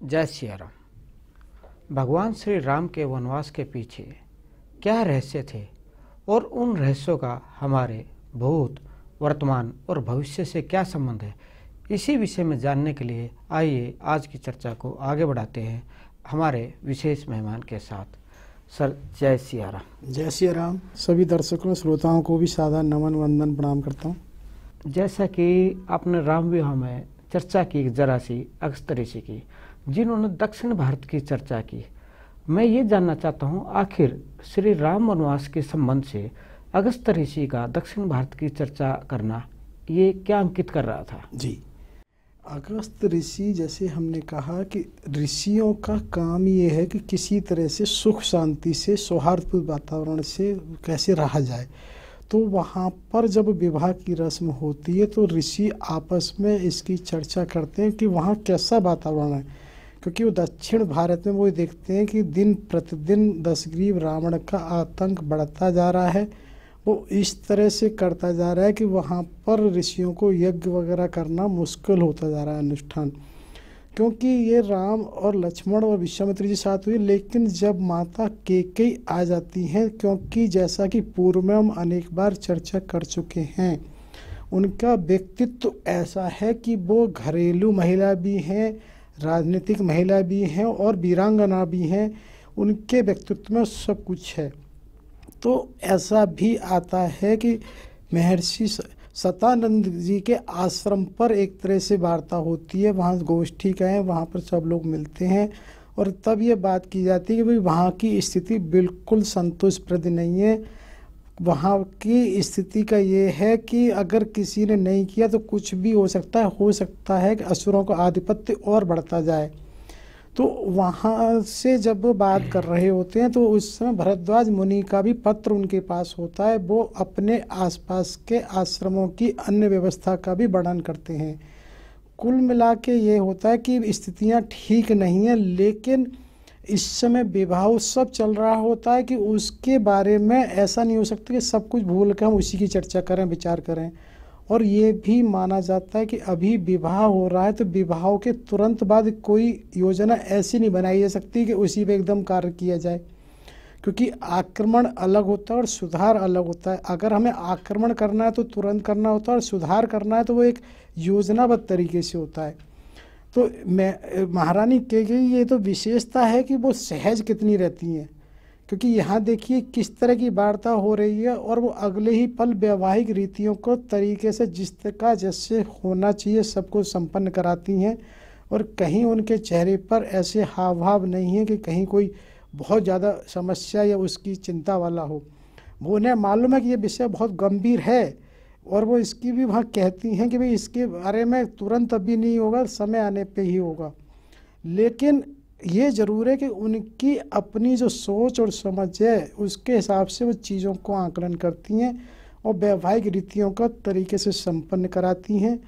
जय सिया राम। भगवान श्री राम के वनवास के पीछे क्या रहस्य थे और उन रहस्यों का हमारे भूत, वर्तमान और भविष्य से क्या संबंध है, इसी विषय में जानने के लिए आइए आज की चर्चा को आगे बढ़ाते हैं हमारे विशेष मेहमान के साथ। सर जय सिया राम। जय सिया राम। सभी दर्शकों श्रोताओं को भी सादर नमन वंदन प्रणाम करता हूँ। जैसा कि आपने राम विवाह में चर्चा की जरा सी अगस्त्य ऋषि की, जिन्होंने दक्षिण भारत की चर्चा की, मैं ये जानना चाहता हूँ आखिर श्री राम वनवास के संबंध से अगस्त्य ऋषि का दक्षिण भारत की चर्चा करना ये क्या अंकित कर रहा था? जी, अगस्त्य ऋषि, जैसे हमने कहा कि ऋषियों का काम ये है कि किसी तरह से सुख शांति से सौहार्दपूर्ण वातावरण से कैसे रहा जाए। तो वहाँ पर जब विवाह की रस्म होती है तो ऋषि आपस में इसकी चर्चा करते हैं कि वहाँ कैसा वातावरण है, क्योंकि वो दक्षिण भारत में वो देखते हैं कि दिन प्रतिदिन दशग्रीव रावण का आतंक बढ़ता जा रहा है। वो इस तरह से करता जा रहा है कि वहाँ पर ऋषियों को यज्ञ वगैरह करना मुश्किल होता जा रहा है अनुष्ठान, क्योंकि ये राम और लक्ष्मण और विश्वामित्र जी साथ हुए। लेकिन जब माता कैकेयी आ जाती हैं, क्योंकि जैसा कि पूर्व में हम अनेक बार चर्चा कर चुके हैं, उनका व्यक्तित्व ऐसा है कि वो घरेलू महिला भी हैं, राजनीतिक महिला भी हैं और वीरांगना भी हैं। उनके व्यक्तित्व में सब कुछ है। तो ऐसा भी आता है कि महर्षि सतानंद जी के आश्रम पर एक तरह से वार्ता होती है, वहाँ गोष्ठी का है, वहाँ पर सब लोग मिलते हैं और तब ये बात की जाती है कि भाई वहाँ की स्थिति बिल्कुल संतोषप्रद नहीं है। वहाँ की स्थिति का ये है कि अगर किसी ने नहीं किया तो कुछ भी हो सकता है कि असुरों का आधिपत्य और बढ़ता जाए। तो वहाँ से जब वो बात कर रहे होते हैं तो उस समय भरद्वाज मुनि का भी पत्र उनके पास होता है। वो अपने आसपास के आश्रमों की अन्य व्यवस्था का भी वर्णन करते हैं। कुल मिला के ये होता है कि स्थितियाँ ठीक नहीं हैं, लेकिन इस समय विवाह उत्सव चल रहा होता है कि उसके बारे में ऐसा नहीं हो सकता कि सब कुछ भूल कर हम उसी की चर्चा करें, विचार करें। और ये भी माना जाता है कि अभी विवाह हो रहा है तो विवाह के तुरंत बाद कोई योजना ऐसी नहीं बनाई जा सकती कि उसी पे एकदम कार्य किया जाए, क्योंकि आक्रमण अलग होता है और सुधार अलग होता है। अगर हमें आक्रमण करना है तो तुरंत करना होता है और सुधार करना है तो वो एक योजनाबद्ध तरीके से होता है। तो महारानी कैकेयी ये तो विशेषता है कि वो सहज कितनी रहती हैं, क्योंकि यहाँ देखिए किस तरह की वार्ता हो रही है और वो अगले ही पल वैवाहिक रीतियों को तरीके से जिस तरह जैसे होना चाहिए सबको संपन्न कराती हैं। और कहीं उनके चेहरे पर ऐसे हाव भाव नहीं है कि कहीं कोई बहुत ज़्यादा समस्या या उसकी चिंता वाला हो। वो उन्हें मालूम है कि ये विषय बहुत गंभीर है और वो इसकी भी वहाँ कहती हैं कि भाई इसके बारे में तुरंत अभी नहीं होगा, समय आने पे ही होगा। लेकिन ये ज़रूर है कि उनकी अपनी जो सोच और समझ है उसके हिसाब से वो चीज़ों को आकलन करती हैं और वैवाहिक रीतियों का तरीके से संपन्न कराती हैं।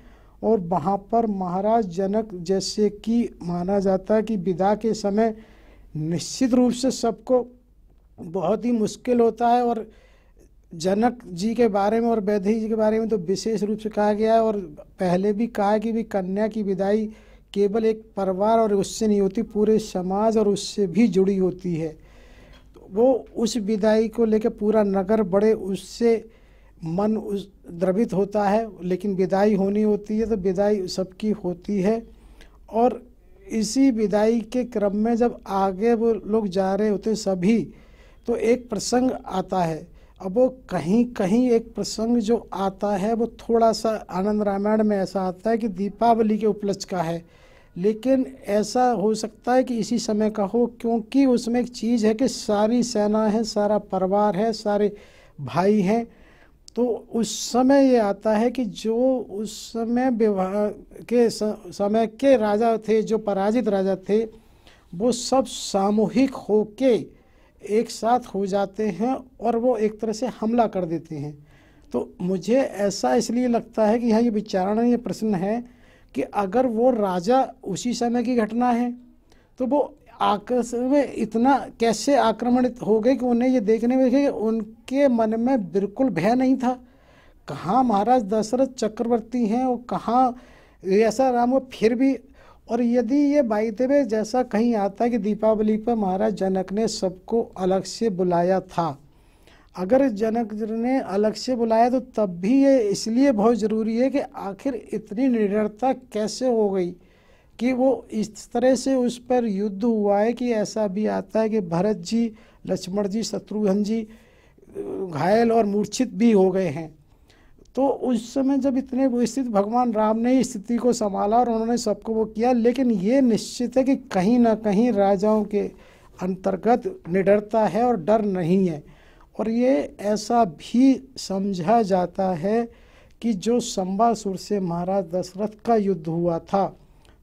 और वहाँ पर महाराज जनक, जैसे कि माना जाता है कि विदा के समय निश्चित रूप से सबको बहुत ही मुश्किल होता है, और जनक जी के बारे में और वैदेही जी के बारे में तो विशेष रूप से कहा गया है। और पहले भी कहा है कि भी कन्या की विदाई केवल एक परिवार और उससे नहीं होती, पूरे समाज और उससे भी जुड़ी होती है। तो वो उस विदाई को लेकर पूरा नगर बड़े उससे मन द्रवित होता है, लेकिन विदाई होनी होती है तो विदाई सबकी होती है। और इसी विदाई के क्रम में जब आगे वो लोग जा रहे होते सभी, तो एक प्रसंग आता है। अब वो कहीं कहीं एक प्रसंग जो आता है वो थोड़ा सा आनंद रामायण में ऐसा आता है कि दीपावली के उपलक्ष्य का है, लेकिन ऐसा हो सकता है कि इसी समय का हो, क्योंकि उसमें एक चीज़ है कि सारी सेना है, सारा परिवार है, सारे भाई हैं। तो उस समय ये आता है कि जो उस समय विवाह के समय के राजा थे, जो पराजित राजा थे, वो सब सामूहिक होके एक साथ हो जाते हैं और वो एक तरह से हमला कर देते हैं। तो मुझे ऐसा इसलिए लगता है कि यहाँ ये विचारणा, ये प्रश्न है कि अगर वो राजा उसी समय की घटना है तो वो आकाश में इतना कैसे आक्रमणित हो गए कि उन्हें ये देखने में कि उनके मन में बिल्कुल भय नहीं था। कहाँ महाराज दशरथ चक्रवर्ती हैं और कहाँ ऐसा राम हो फिर भी। और यदि ये बाई द वे जैसा कहीं आता है कि दीपावली पर महाराज जनक ने सबको अलग से बुलाया था, अगर जनक ने अलग से बुलाया तो तब भी ये इसलिए बहुत ज़रूरी है कि आखिर इतनी निडरता कैसे हो गई कि वो इस तरह से उस पर युद्ध हुआ है कि ऐसा भी आता है कि भरत जी, लक्ष्मण जी, शत्रुघ्न जी घायल और मूर्छित भी हो गए हैं। तो उस समय जब इतने वो स्थिति भगवान राम ने ही स्थिति को संभाला और उन्होंने सबको वो किया, लेकिन ये निश्चित है कि कहीं ना कहीं राजाओं के अंतर्गत निडरता है और डर नहीं है। और ये ऐसा भी समझा जाता है कि जो संबासुर से महाराज दशरथ का युद्ध हुआ था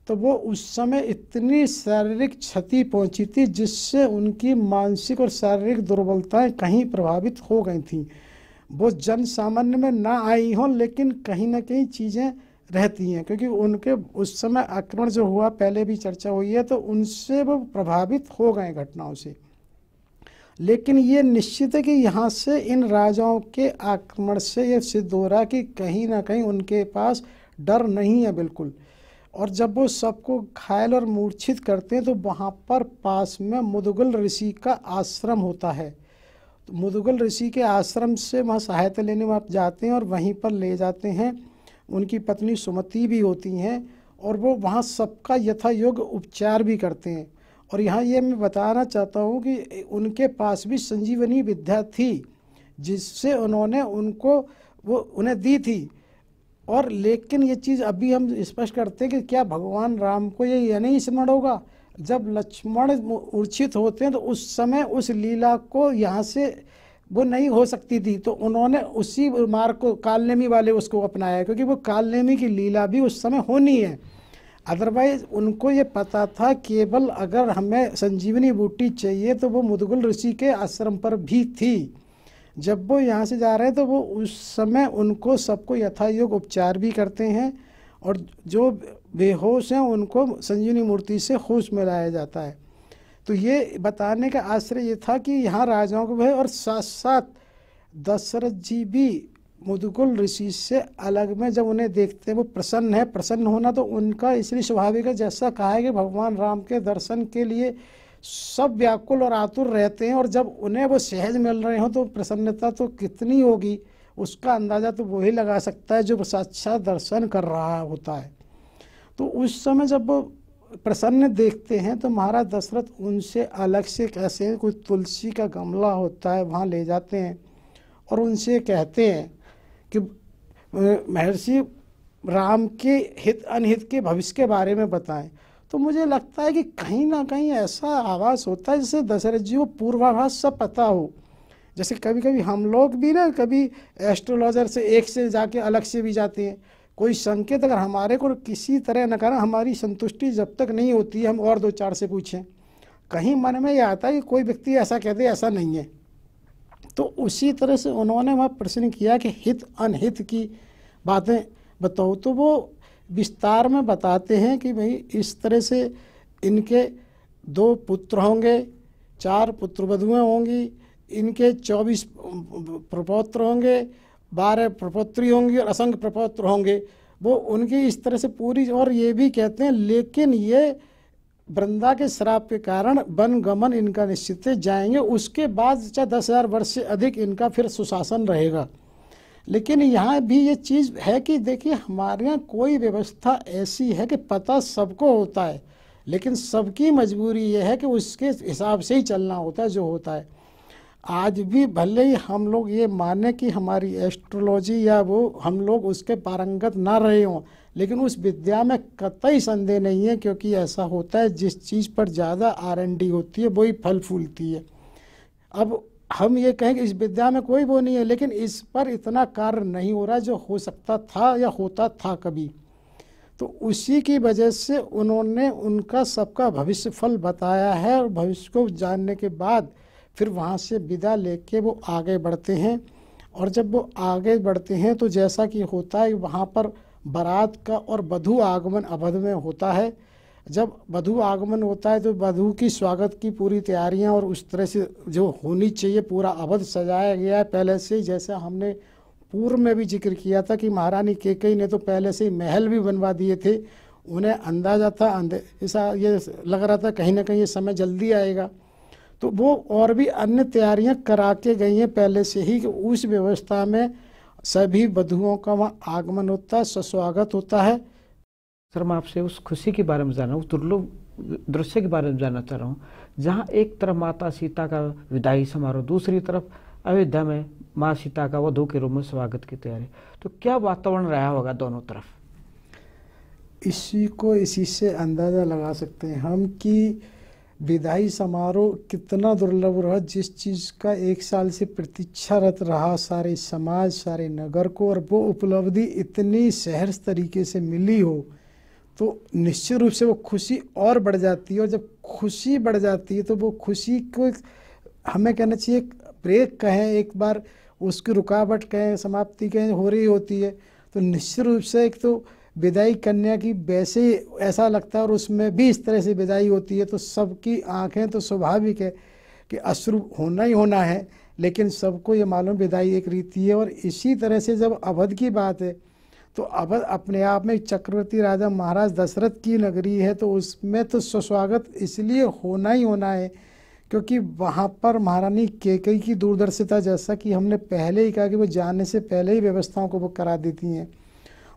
तो वो उस समय इतनी शारीरिक क्षति पहुंची थी जिससे उनकी मानसिक और शारीरिक दुर्बलताएं कहीं प्रभावित हो गई थीं। वो जन सामान्य में ना आई हों लेकिन कहीं ना कहीं चीज़ें रहती हैं, क्योंकि उनके उस समय आक्रमण जो हुआ पहले भी चर्चा हुई है, तो उनसे वो प्रभावित हो गए घटनाओं से। लेकिन ये निश्चित है कि यहाँ से इन राजाओं के आक्रमण से ये सिद्ध हो रहा कि कहीं ना कहीं उनके पास डर नहीं है बिल्कुल। और जब वो सबको घायल और मूर्छित करते हैं तो वहाँ पर पास में मुदगल ऋषि का आश्रम होता है। तो मुदगल ऋषि के आश्रम से वहाँ सहायता लेने में आप जाते हैं और वहीं पर ले जाते हैं। उनकी पत्नी सुमति भी होती हैं और वो वहाँ सबका यथा योग्य उपचार भी करते हैं। और यहाँ ये मैं बताना चाहता हूँ कि उनके पास भी संजीवनी विद्या थी जिससे उन्होंने उन्हें दी थी। और लेकिन ये चीज़ अभी हम स्पष्ट करते हैं कि क्या भगवान राम को ये नहीं स्मरण होगा, जब लक्ष्मण मूर्छित होते हैं तो उस समय उस लीला को यहाँ से वो नहीं हो सकती थी, तो उन्होंने उसी मार्ग को कालनेमी वाले उसको अपनाया, क्योंकि वो कालनेमी की लीला भी उस समय होनी है। अदरवाइज उनको ये पता था केवल अगर हमें संजीवनी बूटी चाहिए तो वो मुदगल ऋषि के आश्रम पर भी थी। जब वो यहाँ से जा रहे हैं तो वो उस समय उनको सबको यथायोग्य उपचार भी करते हैं और जो बेहोश हैं उनको संजीवनी मूर्ति से होश में लाया जाता है। तो ये बताने का आश्रय ये था कि यहाँ राजाओं को है और साथ साथ दशरथ जी भी मुदगल ऋषि से अलग में जब उन्हें देखते हैं वो प्रसन्न है। प्रसन्न होना तो उनका इसलिए स्वाभाविक है, जैसा कहा है कि भगवान राम के दर्शन के लिए सब व्याकुल और आतुर रहते हैं और जब उन्हें वो सहज मिल रहे हो तो प्रसन्नता तो कितनी होगी, उसका अंदाज़ा तो वही लगा सकता है जो साक्षात दर्शन कर रहा होता है। तो उस समय जब वो प्रसन्न देखते हैं तो महाराज दशरथ उनसे अलग से कैसे कोई तुलसी का गमला होता है वहाँ ले जाते हैं और उनसे कहते हैं कि महर्षि राम के हित अनहित के भविष्य के बारे में बताएं। तो मुझे लगता है कि कहीं ना कहीं ऐसा आभास होता है जैसे दशरथ जी को पूर्वाभास सब पता हो। जैसे कभी कभी हम लोग भी ना कभी एस्ट्रोलॉजर से एक से जाके अलग से भी जाते हैं, कोई संकेत अगर हमारे को किसी तरह न करें, हमारी संतुष्टि जब तक नहीं होती है हम और दो चार से पूछें, कहीं मन में ये आता है कि कोई व्यक्ति ऐसा कहते ऐसा नहीं है। तो उसी तरह से उन्होंने वहाँ प्रश्न किया कि हित अनहित की बातें बताओ, तो वो विस्तार में बताते हैं कि भाई इस तरह से इनके 2 पुत्र होंगे, 4 पुत्रवधुएँ होंगी, इनके 24 प्रपौत्र होंगे, 12 प्रपौत्री होंगी और असंख्य प्रपौत्र होंगे। वो उनकी इस तरह से पूरी, और ये भी कहते हैं लेकिन ये वृंदा के श्राप के कारण वन गमन इनका निश्चित जाएंगे, उसके बाद चाहे 10,000 वर्ष से अधिक इनका फिर सुशासन रहेगा। लेकिन यहाँ भी ये चीज़ है कि देखिए हमारे यहाँ कोई व्यवस्था ऐसी है कि पता सबको होता है, लेकिन सबकी मजबूरी ये है कि उसके हिसाब से ही चलना होता है जो होता है। आज भी भले ही हम लोग ये माने कि हमारी एस्ट्रोलॉजी या वो हम लोग उसके पारंगत ना रहे हों, लेकिन उस विद्या में कतई संदेह नहीं है, क्योंकि ऐसा होता है जिस चीज़ पर ज़्यादा R&D होती है वही फल फूलती है। अब हम ये कहें कि इस विद्या में कोई वो नहीं है, लेकिन इस पर इतना कार्य नहीं हो रहा जो हो सकता था या होता था कभी। तो उसी की वजह से उन्होंने उनका सबका भविष्य फल बताया है और भविष्य को जानने के बाद फिर वहाँ से विदा लेके वो आगे बढ़ते हैं। और जब वो आगे बढ़ते हैं तो जैसा कि होता है वहाँ पर बारात का और वधू आगमन अवध में होता है। जब वधू आगमन होता है तो वधू की स्वागत की पूरी तैयारियां और उस तरह से जो होनी चाहिए पूरा अवध सजाया गया है पहले से ही, जैसा हमने पूर्व में भी जिक्र किया था कि महारानी कैकेयी ने तो पहले से ही महल भी बनवा दिए थे। उन्हें अंदाजा था, ऐसा ये लग रहा था कहीं ना कहीं ये समय जल्दी आएगा, तो वो और भी अन्य तैयारियां करा के गई हैं पहले से ही कि उस व्यवस्था में सभी वधुओं का वहाँ आगमन होता है, सस्वागत होता है। सर, मैं आपसे उस खुशी के बारे में जानना, उस दुर्लभ दृश्य के बारे में जानना चाह रहा हूँ, जहाँ एक तरफ माता सीता का विदाई समारोह, दूसरी तरफ अयोध्या में माँ सीता का वधू के रूप में स्वागत की तैयारी, तो क्या वातावरण रहा होगा दोनों तरफ? इसी से अंदाज़ा लगा सकते हैं हम कि विदाई समारोह कितना दुर्लभ रहा, जिस चीज़ का 1 साल से प्रतीक्षारत रहा सारे समाज, सारे नगर को, और वो उपलब्धि इतनी सहर्ष तरीके से मिली हो तो निश्चित रूप से वो खुशी और बढ़ जाती है। और जब खुशी बढ़ जाती है तो वो खुशी को हमें कहना चाहिए ब्रेक कहें, एक बार उसकी रुकावट कहें, समाप्ति कहें, हो रही होती है, तो निश्चित रूप से एक तो विदाई कन्या की वैसे ही ऐसा लगता है, और उसमें भी इस तरह से विदाई होती है तो सबकी आंखें, तो स्वाभाविक है कि अश्रु होना ही होना है, लेकिन सबको ये मालूम विदाई एक रीति है। और इसी तरह से जब अवध की बात है तो अवध अपने आप में चक्रवर्ती राजा महाराज दशरथ की नगरी है, तो उसमें तो सुस्वागत इसलिए होना ही होना है क्योंकि वहाँ पर महारानी कैकेयी की दूरदर्शिता, जैसा कि हमने पहले ही कहा कि वो जाने से पहले ही व्यवस्थाओं को वो करा देती हैं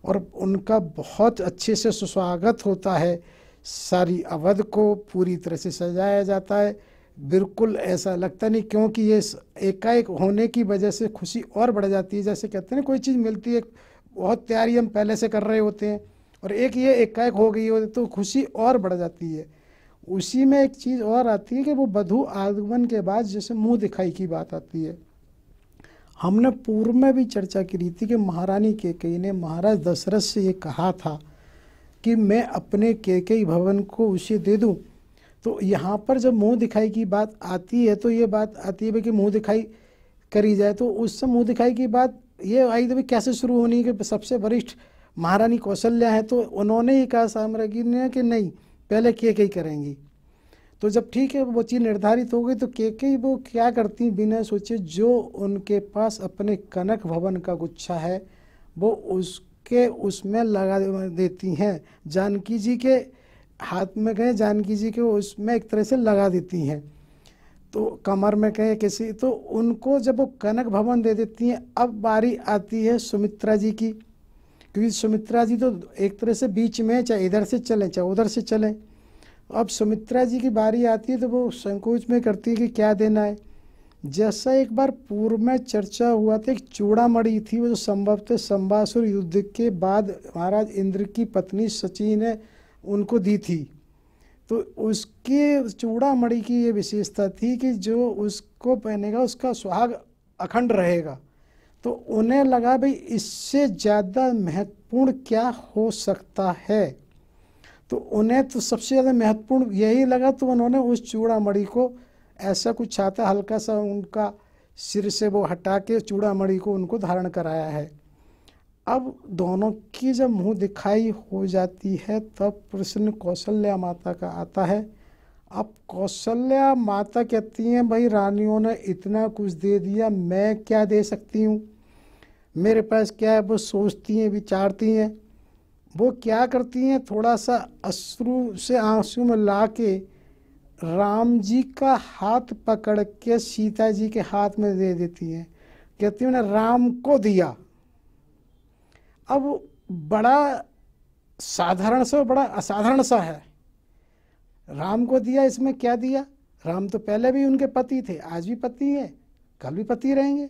और उनका बहुत अच्छे से सुस्वागत होता है। सारी अवध को पूरी तरह से सजाया जाता है, बिल्कुल ऐसा लगता नहीं, क्योंकि ये एकाएक होने की वजह से खुशी और बढ़ जाती है। जैसे कहते हैं कोई चीज़ मिलती है, बहुत तैयारी हम पहले से कर रहे होते हैं और एक ये एकाएक हो गई हो तो खुशी और बढ़ जाती है। उसी में एक चीज़ और आती है कि वो वधू आगमन के बाद जैसे मुंह दिखाई की बात आती है। हमने पूर्व में भी चर्चा की थी कि महारानी कैकेयी ने महाराज दशरथ से ये कहा था कि मैं अपने कैकेयी भवन को उसे दे दूं। तो यहाँ पर जब मुंह दिखाई की बात आती है तो ये बात आती है कि मुंह दिखाई करी जाए, तो उससे मुंह दिखाई की बात ये आई तो कैसे शुरू होनी कि सबसे वरिष्ठ महारानी कौशल्या है, तो उन्होंने ही कहा साम्राज्ञी ने कि नहीं पहले कैकेयी करेंगी। तो जब ठीक है वो चीज़ निर्धारित हो गई तो कैकेयी वो क्या करती बिना सोचे, जो उनके पास अपने कनक भवन का गुच्छा है वो उसके उसमें लगा देती हैं, जानकी जी के हाथ में कहें, जानकी जी के उसमें एक तरह से लगा देती हैं, तो कमर में कहें किसी, तो उनको जब वो कनक भवन दे देती हैं। अब बारी आती है सुमित्रा जी की, क्योंकि सुमित्रा जी तो एक तरह से बीच में, चाहे इधर से चलें चाहे उधर से चलें। अब सुमित्रा जी की बारी आती है तो वो संकोच में करती है कि क्या देना है। जैसा एक बार पूर्व में चर्चा हुआ था, एक चूड़ामणि थी वो जो संभवतः संबासुर युद्ध के बाद महाराज इंद्र की पत्नी सची ने उनको दी थी, तो उसके चूड़ामणि की ये विशेषता थी कि जो उसको पहनेगा उसका सुहाग अखंड रहेगा। तो उन्हें लगा भाई इससे ज़्यादा महत्वपूर्ण क्या हो सकता है, तो उन्हें तो सबसे ज़्यादा महत्वपूर्ण यही लगा, तो उन्होंने उस चूड़ामणि को ऐसा कुछ छाता हल्का सा उनका सिर से वो हटा के चूड़ामणि को उनको धारण कराया है। अब दोनों की जब मुंह दिखाई हो जाती है तब प्रश्न कौशल्या माता का आता है। अब कौशल्या माता कहती हैं भाई रानियों ने इतना कुछ दे दिया, मैं क्या दे सकती हूँ, मेरे पास क्या है। वो सोचती हैं, विचारती हैं, वो क्या करती हैं, थोड़ा सा अश्रु से आंसू में ला के राम जी का हाथ पकड़ के सीता जी के हाथ में दे देती हैं। कहती हैं उन्हें राम को दिया। अब बड़ा साधारण सा बड़ा असाधारण सा है, राम को दिया, इसमें क्या दिया। राम तो पहले भी उनके पति थे, आज भी पति हैं, कल भी पति रहेंगे,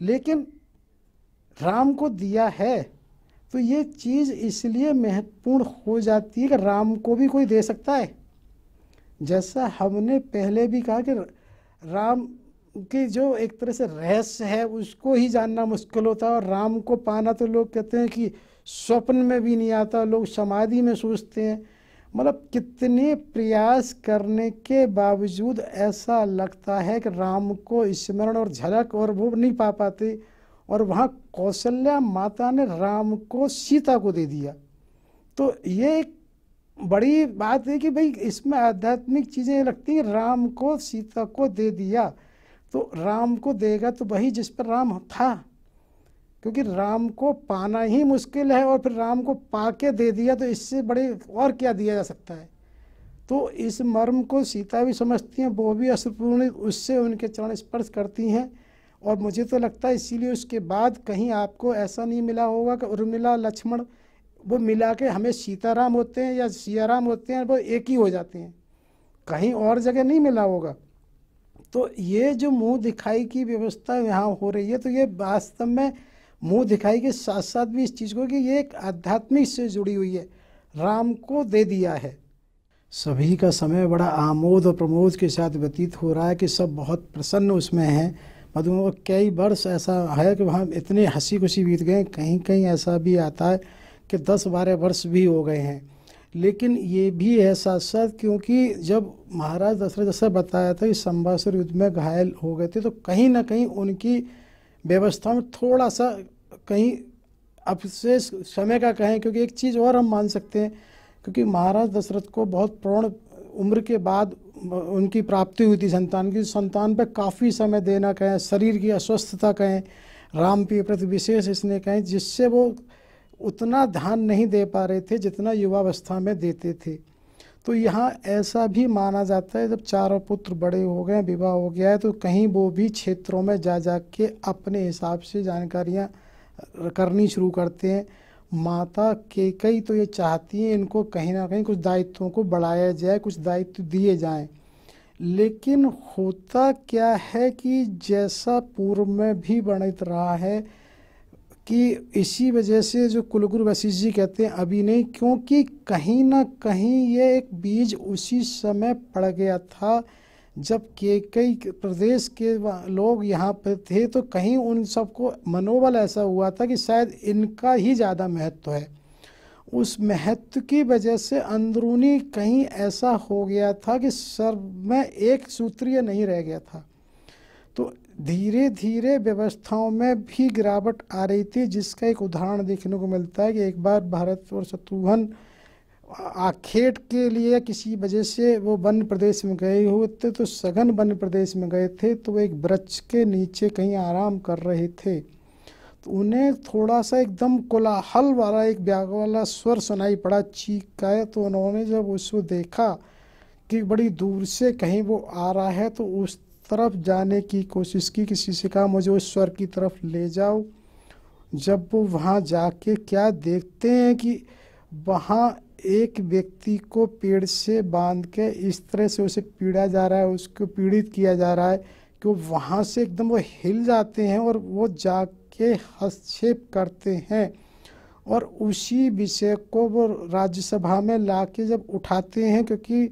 लेकिन राम को दिया है। तो ये चीज़ इसलिए महत्वपूर्ण हो जाती है कि राम को भी कोई दे सकता है। जैसा हमने पहले भी कहा कि राम की जो एक तरह से रहस्य है उसको ही जानना मुश्किल होता है, और राम को पाना तो लोग कहते हैं कि स्वप्न में भी नहीं आता, लोग समाधि में सोचते हैं। मतलब कितने प्रयास करने के बावजूद ऐसा लगता है कि राम को स्मरण और झलक और वो नहीं पा पाते, और वहाँ कौशल्या माता ने राम को सीता को दे दिया। तो ये एक बड़ी बात है कि भाई इसमें आध्यात्मिक चीज़ें लगती हैं। राम को सीता को दे दिया, तो राम को देगा तो वही जिस पर राम था, क्योंकि राम को पाना ही मुश्किल है और फिर राम को पाके दे दिया तो इससे बड़े और क्या दिया जा सकता है। तो इस मर्म को सीता भी समझती हैं, वो भी अश्रुपूर्ण उससे उनके चरण स्पर्श करती हैं। और मुझे तो लगता है इसीलिए उसके बाद कहीं आपको ऐसा नहीं मिला होगा कि उर्मिला लक्ष्मण वो मिला के हमें सीताराम होते हैं या सियाराम होते हैं, वो एक ही हो जाते हैं, कहीं और जगह नहीं मिला होगा। तो ये जो मुंह दिखाई की व्यवस्था यहाँ हो रही है, तो ये वास्तव में मुंह दिखाई के साथ साथ भी इस चीज़ को कि ये एक आध्यात्मिक से जुड़ी हुई है, राम को दे दिया है। सभी का समय बड़ा आमोद और प्रमोद के साथ व्यतीत हो रहा है कि सब बहुत प्रसन्न उसमें हैं। मधुमेह कई वर्ष ऐसा है कि वहाँ इतने हंसी खुशी बीत गए, कहीं कहीं ऐसा भी आता है कि 10-12 वर्ष भी हो गए हैं। लेकिन ये भी है साथ साथ, क्योंकि जब महाराज दशरथ जैसा बताया था कि संबासुर युद्ध में घायल हो गए थे, तो कहीं ना कहीं उनकी व्यवस्था में थोड़ा सा कहीं अवशेष समय का कहें। क्योंकि एक चीज़ और हम मान सकते हैं, क्योंकि महाराज दशरथ को बहुत प्रौढ़ उम्र के बाद उनकी प्राप्ति हुई थी संतान की। संतान पर काफ़ी समय देना कहें, शरीर की अस्वस्थता कहें, राम के प्रति विशेष इसने कहें, जिससे वो उतना ध्यान नहीं दे पा रहे थे जितना युवावस्था में देते थे। तो यहाँ ऐसा भी माना जाता है जब चारों पुत्र बड़े हो गए, विवाह हो गया है, तो कहीं वो भी क्षेत्रों में जा के अपने हिसाब से जानकारियाँ करनी शुरू करते हैं। माता कैकेयी तो ये चाहती हैं इनको कहीं ना कहीं कुछ दायित्वों को बढ़ाया जाए, कुछ दायित्व दिए जाएं। लेकिन होता क्या है कि जैसा पूर्व में भी वर्णित रहा है कि इसी वजह से जो कुलगुरु वशिष्ठ जी कहते हैं अभी नहीं, क्योंकि कहीं ना कहीं ये एक बीज उसी समय पड़ गया था जब कैकेयी प्रदेश के लोग यहाँ पर थे, तो कहीं उन सबको मनोबल ऐसा हुआ था कि शायद इनका ही ज़्यादा महत्व है। उस महत्व की वजह से अंदरूनी कहीं ऐसा हो गया था कि सर्व में एक सूत्रीय नहीं रह गया था। तो धीरे धीरे व्यवस्थाओं में भी गिरावट आ रही थी, जिसका एक उदाहरण देखने को मिलता है कि एक बार भरत और शत्रुघ्न आखेट के लिए किसी वजह से वो वन प्रदेश में गए हुए थे, तो सघन वन प्रदेश में गए थे, तो वो एक वृक्ष के नीचे कहीं आराम कर रहे थे। तो उन्हें थोड़ा सा एकदम कोलाहल वाला एक ब्याग वाला स्वर सुनाई पड़ा, चीख का। तो उन्होंने जब उसको देखा कि बड़ी दूर से कहीं वो आ रहा है, तो उस तरफ जाने की कोशिश की, किसी से कहा मुझे उस स्वर की तरफ ले जाओ। जब वो वहाँ जाके क्या देखते हैं कि वहाँ एक व्यक्ति को पेड़ से बांध के इस तरह से उसे पीड़ा जा रहा है, उसको पीड़ित किया जा रहा है कि वहाँ से एकदम वो हिल जाते हैं और वो जाके हस्तक्षेप करते हैं। और उसी विषय को वो राज्यसभा में लाके जब उठाते हैं, क्योंकि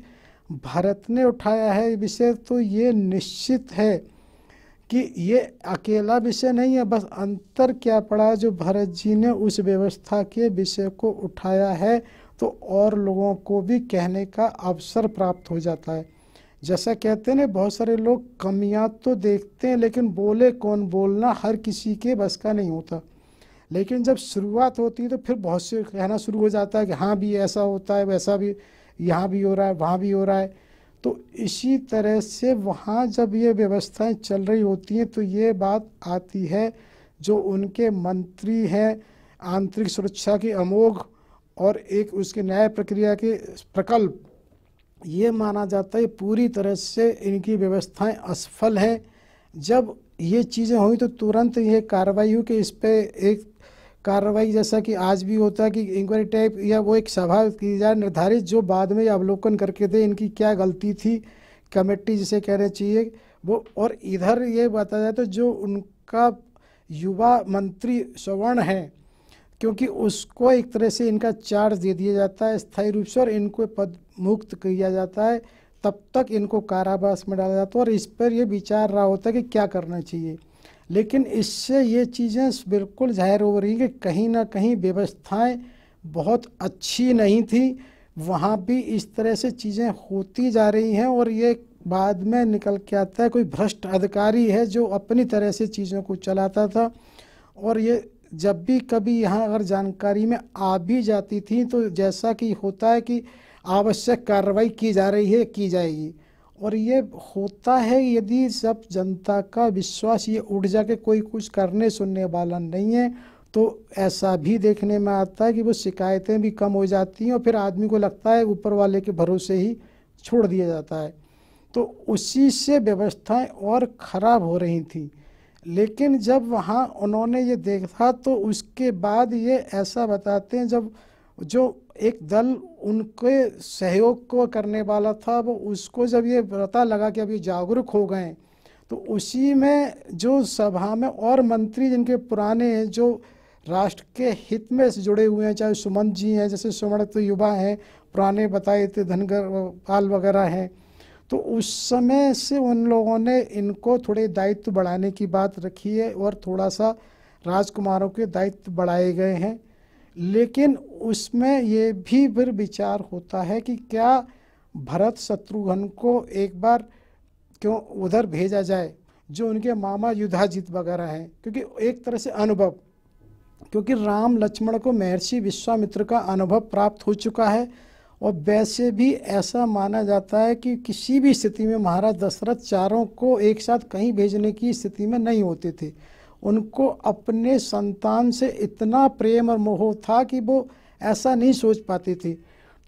भारत ने उठाया है ये विषय, तो ये निश्चित है कि ये अकेला विषय नहीं है। बस अंतर क्या पड़ा, जो भरत जी ने उस व्यवस्था के विषय को उठाया है तो और लोगों को भी कहने का अवसर प्राप्त हो जाता है। जैसा कहते हैं ना, बहुत सारे लोग कमियां तो देखते हैं लेकिन बोले कौन, बोलना हर किसी के बस का नहीं होता। लेकिन जब शुरुआत होती है तो फिर बहुत से कहना शुरू हो जाता है कि हाँ भी ऐसा होता है, वैसा भी यहाँ भी हो रहा है, वहाँ भी हो रहा है। तो इसी तरह से वहाँ जब ये व्यवस्थाएं चल रही होती हैं तो ये बात आती है, जो उनके मंत्री हैं आंतरिक सुरक्षा की अमोघ और एक उसके न्याय प्रक्रिया के प्रकल्प, ये माना जाता है पूरी तरह से इनकी व्यवस्थाएं असफल है। जब ये चीज़ें हुई तो तुरंत ये कार्रवाई हुई कि इस पे एक कार्रवाई, जैसा कि आज भी होता है कि इंक्वायरी टाइप या वो एक सभा की जाए निर्धारित, जो बाद में अवलोकन करके दे इनकी क्या गलती थी, कमेटी जिसे कहना चाहिए वो। और इधर ये बताया जाए तो जो उनका युवा मंत्री सवर्ण है, क्योंकि उसको एक तरह से इनका चार्ज दे दिया जाता है स्थायी रूप से और इनको पद मुक्त किया जाता है, तब तक इनको कारावास में डाला जाता है और इस पर ये विचार रहा होता है कि क्या करना चाहिए। लेकिन इससे ये चीज़ें बिल्कुल जाहिर हो रही हैं कि कहीं ना कहीं व्यवस्थाएं बहुत अच्छी नहीं थी, वहाँ भी इस तरह से चीज़ें होती जा रही हैं और ये बाद में निकल के आता है कोई भ्रष्ट अधिकारी है जो अपनी तरह से चीज़ों को चलाता था। और ये जब भी कभी यहाँ अगर जानकारी में आ भी जाती थी तो जैसा कि होता है कि आवश्यक कार्रवाई की जा रही है, की जाएगी, और ये होता है यदि सब जनता का विश्वास ये उठ जाके कोई कुछ करने सुनने वाला नहीं है, तो ऐसा भी देखने में आता है कि वो शिकायतें भी कम हो जाती हैं और फिर आदमी को लगता है ऊपर वाले के भरोसे ही छोड़ दिया जाता है। तो उसी से व्यवस्थाएं और ख़राब हो रही थी। लेकिन जब वहाँ उन्होंने ये देखा तो उसके बाद ये ऐसा बताते हैं, जब जो एक दल उनके सहयोग को करने वाला था वो उसको जब ये पता लगा कि अब ये जागरूक हो गए, तो उसी में जो सभा में और मंत्री जिनके पुराने हैं, जो राष्ट्र के हित में से जुड़े हुए हैं, चाहे सुमंत जी हैं, जैसे सुमन तो युवा हैं, पुराने बताए थे धनगर पाल वगैरह हैं, तो उस समय से उन लोगों ने इनको थोड़े दायित्व बढ़ाने की बात रखी है और थोड़ा सा राजकुमारों के दायित्व बढ़ाए गए हैं। लेकिन उसमें ये भी फिर विचार होता है कि क्या भरत शत्रुघ्न को एक बार क्यों उधर भेजा जाए, जो उनके मामा युधाजित वगैरह हैं, क्योंकि एक तरह से अनुभव, क्योंकि राम लक्ष्मण को महर्षि विश्वामित्र का अनुभव प्राप्त हो चुका है। और वैसे भी ऐसा माना जाता है कि किसी भी स्थिति में महाराज दशरथ चारों को एक साथ कहीं भेजने की स्थिति में नहीं होते थे। उनको अपने संतान से इतना प्रेम और मोह था कि वो ऐसा नहीं सोच पाते थे।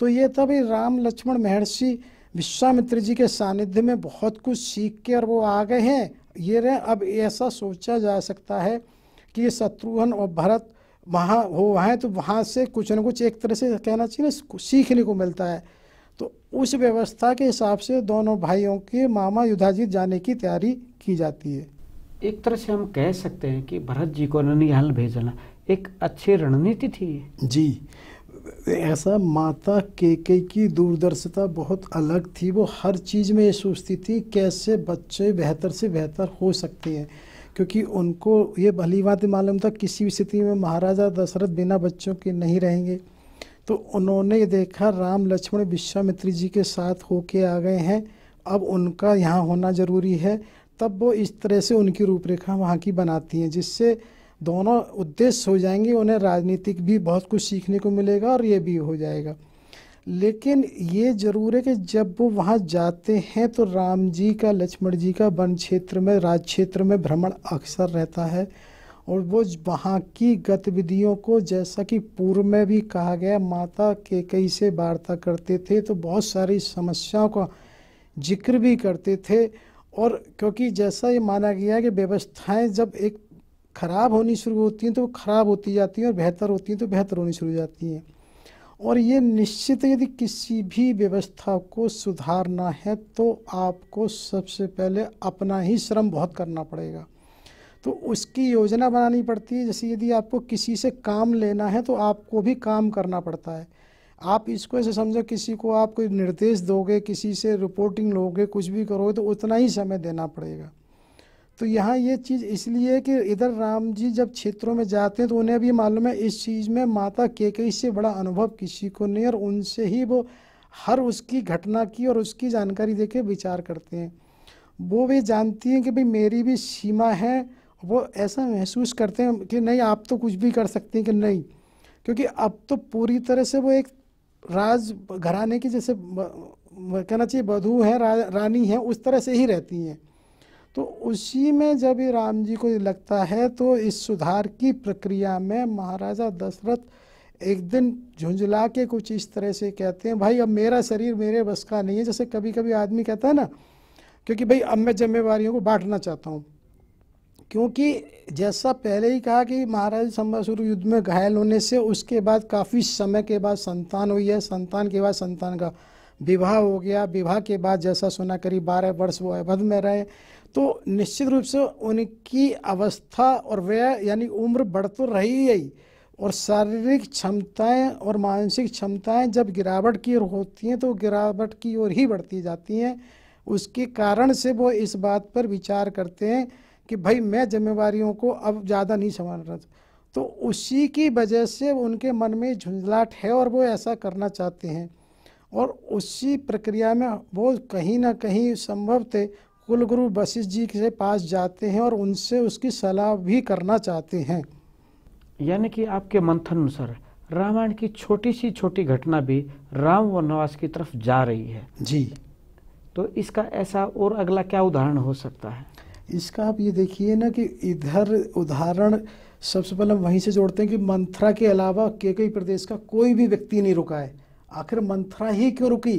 तो ये तभी राम लक्ष्मण महर्षि विश्वामित्र जी के सानिध्य में बहुत कुछ सीख के और वो आ गए हैं। ये रहे, अब ऐसा सोचा जा सकता है कि ये शत्रुघ्न और भरत वहाँ हो है तो वहाँ से कुछ न कुछ एक तरह से कहना चाहिए ना सीखने को मिलता है। तो उस व्यवस्था के हिसाब से दोनों भाइयों के मामा युधाजित जाने की तैयारी की जाती है। एक तरह से हम कह सकते हैं कि भरत जी को ननिहाल भेजना एक अच्छी रणनीति थी। जी, ऐसा माता केकई की दूरदर्शिता बहुत अलग थी। वो हर चीज़ में ये सोचती थी कैसे बच्चे बेहतर से बेहतर हो सकते हैं, क्योंकि उनको ये भली बात मालूम था किसी भी स्थिति में महाराजा दशरथ बिना बच्चों के नहीं रहेंगे। तो उन्होंने ये देखा राम लक्ष्मण विश्वामित्र जी के साथ होके आ गए हैं, अब उनका यहाँ होना ज़रूरी है। तब वो इस तरह से उनकी रूपरेखा वहाँ की बनाती हैं, जिससे दोनों उद्देश्य हो जाएंगे। उन्हें राजनीतिक भी बहुत कुछ सीखने को मिलेगा और ये भी हो जाएगा। लेकिन ये ज़रूर है कि जब वो वहाँ जाते हैं तो राम जी का लक्ष्मण जी का वन क्षेत्र में राज क्षेत्र में भ्रमण अक्सर रहता है, और वो वहाँ की गतिविधियों को, जैसा कि पूर्व में भी कहा गया, माता केकई से वार्ता करते थे, तो बहुत सारी समस्याओं का जिक्र भी करते थे। और क्योंकि जैसा ये माना गया है कि व्यवस्थाएं जब एक खराब होनी शुरू होती हैं तो वो खराब होती जाती हैं, और बेहतर होती हैं तो बेहतर होनी शुरू हो जाती हैं। और ये निश्चित है, यदि किसी भी व्यवस्था को सुधारना है तो आपको सबसे पहले अपना ही श्रम बहुत करना पड़ेगा। तो उसकी योजना बनानी पड़ती है। जैसे यदि आपको किसी से काम लेना है तो आपको भी काम करना पड़ता है। आप इसको ऐसे समझो, किसी को आप कोई निर्देश दोगे, किसी से रिपोर्टिंग लोगे, कुछ भी करोगे तो उतना ही समय देना पड़ेगा। तो यहाँ ये चीज़ इसलिए है कि इधर राम जी जब क्षेत्रों में जाते हैं तो उन्हें भी मालूम है इस चीज़ में माता केकई से बड़ा अनुभव किसी को नहीं, और उनसे ही वो हर उसकी घटना की और उसकी जानकारी देके विचार करते हैं। वो भी जानती हैं कि भाई मेरी भी सीमा है। वो ऐसा महसूस करते हैं कि नहीं, आप तो कुछ भी कर सकते हैं कि नहीं, क्योंकि अब तो पूरी तरह से वो एक राज घराने की, जैसे कहना चाहिए वधू हैं, रानी हैं, उस तरह से ही रहती हैं। तो उसी में जब ये राम जी को लगता है तो इस सुधार की प्रक्रिया में महाराजा दशरथ एक दिन झुंझला के कुछ इस तरह से कहते हैं, भाई अब मेरा शरीर मेरे बस का नहीं है। जैसे कभी कभी आदमी कहता है ना, क्योंकि भाई अब मैं जिम्मेवारियों को बांटना चाहता हूँ। क्योंकि जैसा पहले ही कहा कि महाराज संबासुर युद्ध में घायल होने से उसके बाद काफ़ी समय के बाद संतान हुई है, संतान के बाद संतान का विवाह हो गया, विवाह के बाद जैसा सुना करीब 12 वर्ष वो अवध में रहे, तो निश्चित रूप से उनकी अवस्था और व्यय यानी उम्र बढ़ तो रही है, और शारीरिक क्षमताएं और मानसिक क्षमताएं जब गिरावट की ओर होती हैं तो गिरावट की ओर ही बढ़ती जाती हैं। उसके कारण से वो इस बात पर विचार करते हैं कि भाई मैं जिम्मेवारियों को अब ज़्यादा नहीं संभाल रहा। तो उसी की वजह से उनके मन में झुंझलाहट है और वो ऐसा करना चाहते हैं, और उसी प्रक्रिया में वो कहीं ना कहीं संभवतः कुलगुरु वशिष्ठ जी के पास जाते हैं और उनसे उसकी सलाह भी करना चाहते हैं। यानी कि आपके मंथन अनुसार रामायण की छोटी सी छोटी घटना भी राम वनवास की तरफ जा रही है। जी, तो इसका ऐसा और अगला क्या उदाहरण हो सकता है? इसका आप ये देखिए ना कि इधर उदाहरण सबसे पहले हम वहीं से जोड़ते हैं कि मंथरा के अलावा केकई प्रदेश का कोई भी व्यक्ति नहीं रुका है। आखिर मंथरा ही क्यों रुकी?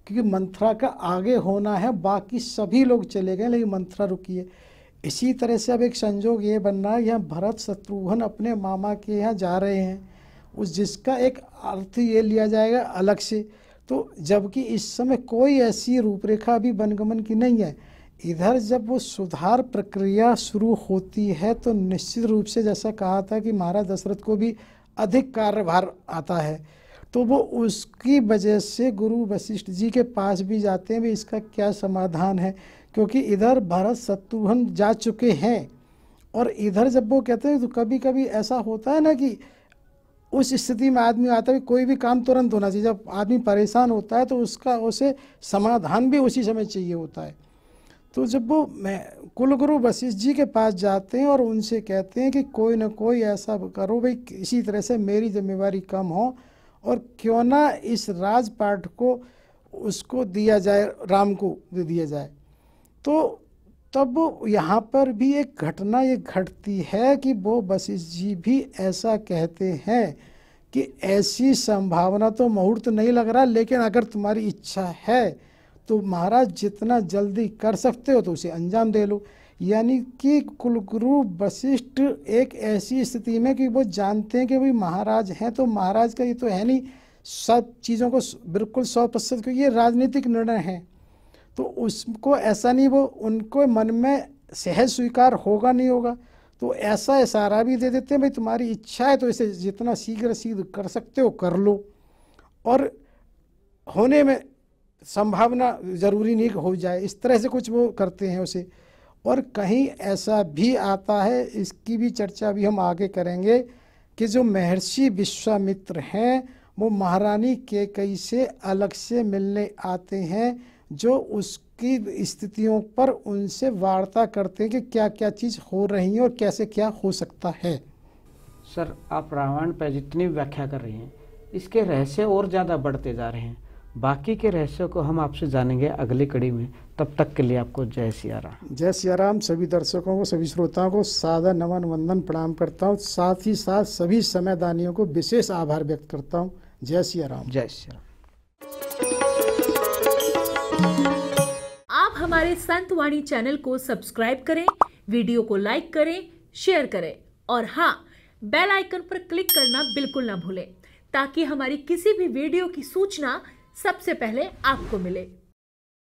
क्योंकि मंथरा का आगे होना है, बाकी सभी लोग चले गए लेकिन मंथरा रुकी है। इसी तरह से अब एक संजोग ये बन रहा है, यहाँ भरत शत्रुघ्न अपने मामा के यहाँ जा रहे हैं, उस जिसका एक अर्थ ये लिया जाएगा अलग से। तो जबकि इस समय कोई ऐसी रूपरेखा भी वनगमन की नहीं है। इधर जब वो सुधार प्रक्रिया शुरू होती है तो निश्चित रूप से जैसा कहा था कि महाराज दशरथ को भी अधिक कार्यभार आता है, तो वो उसकी वजह से गुरु वशिष्ठ जी के पास भी जाते हैं भी इसका क्या समाधान है। क्योंकि इधर भरत शत्रुघ्न जा चुके हैं और इधर जब वो कहते हैं तो कभी कभी ऐसा होता है ना कि उस स्थिति में आदमी आता है, कोई भी काम तुरंत होना चाहिए। जब आदमी परेशान होता है तो उसका उसे समाधान भी उसी समय चाहिए होता है। तो जब वो कुलगुरु वशिष्ठ जी के पास जाते हैं और उनसे कहते हैं कि कोई ना कोई ऐसा करो भाई, इसी तरह से मेरी जिम्मेवारी कम हो और क्यों ना इस राजपाट को उसको दिया जाए, राम को दे दिया जाए। तो तब यहाँ पर भी एक घटना ये घटती है कि वो वशिष्ठ जी भी ऐसा कहते हैं कि ऐसी संभावना तो मुहूर्त नहीं लग रहा, लेकिन अगर तुम्हारी इच्छा है तो महाराज जितना जल्दी कर सकते हो तो उसे अंजाम दे लो। यानी कि कुलगुरु वशिष्ठ एक ऐसी स्थिति में कि वो जानते हैं कि भाई महाराज हैं, तो महाराज का ये तो है नहीं सब चीज़ों को बिल्कुल 100%, क्योंकि ये राजनीतिक निर्णय है, तो उसको ऐसा नहीं, वो उनको मन में सहज स्वीकार होगा नहीं होगा, तो ऐसा इशारा भी दे देते हैं भाई तुम्हारी इच्छा है तो इसे जितना शीघ्र कर सकते हो कर लो, और होने में संभावना ज़रूरी नहीं कि हो जाए, इस तरह से कुछ वो करते हैं उसे। और कहीं ऐसा भी आता है, इसकी भी चर्चा भी हम आगे करेंगे, कि जो महर्षि विश्वामित्र हैं वो महारानी कैकेयी से अलग से मिलने आते हैं, जो उसकी स्थितियों पर उनसे वार्ता करते हैं कि क्या क्या चीज़ हो रही है और कैसे क्या हो सकता है। सर, आप रामायण पर जितनी व्याख्या कर रही हैं इसके रहस्य और ज़्यादा बढ़ते जा रहे हैं। बाकी के रहस्यों को हम आपसे जानेंगे अगली कड़ी में। तब तक के लिए आपको जय सिया राम। जय सिया राम। सभी दर्शकों को, सभी श्रोताओं को सादर नमन वंदन प्रणाम करता हूँ। साथ ही साथ सभी समयदानियों को विशेष आभार व्यक्त करता हूँ। जय सिया राम। जय सिया राम। आप हमारे संत वाणी चैनल को सब्सक्राइब करें, वीडियो को लाइक करें, शेयर करें और हाँ, बेल आइकन पर क्लिक करना बिल्कुल ना भूलें, ताकि हमारी किसी भी वीडियो की सूचना सबसे पहले आपको मिले।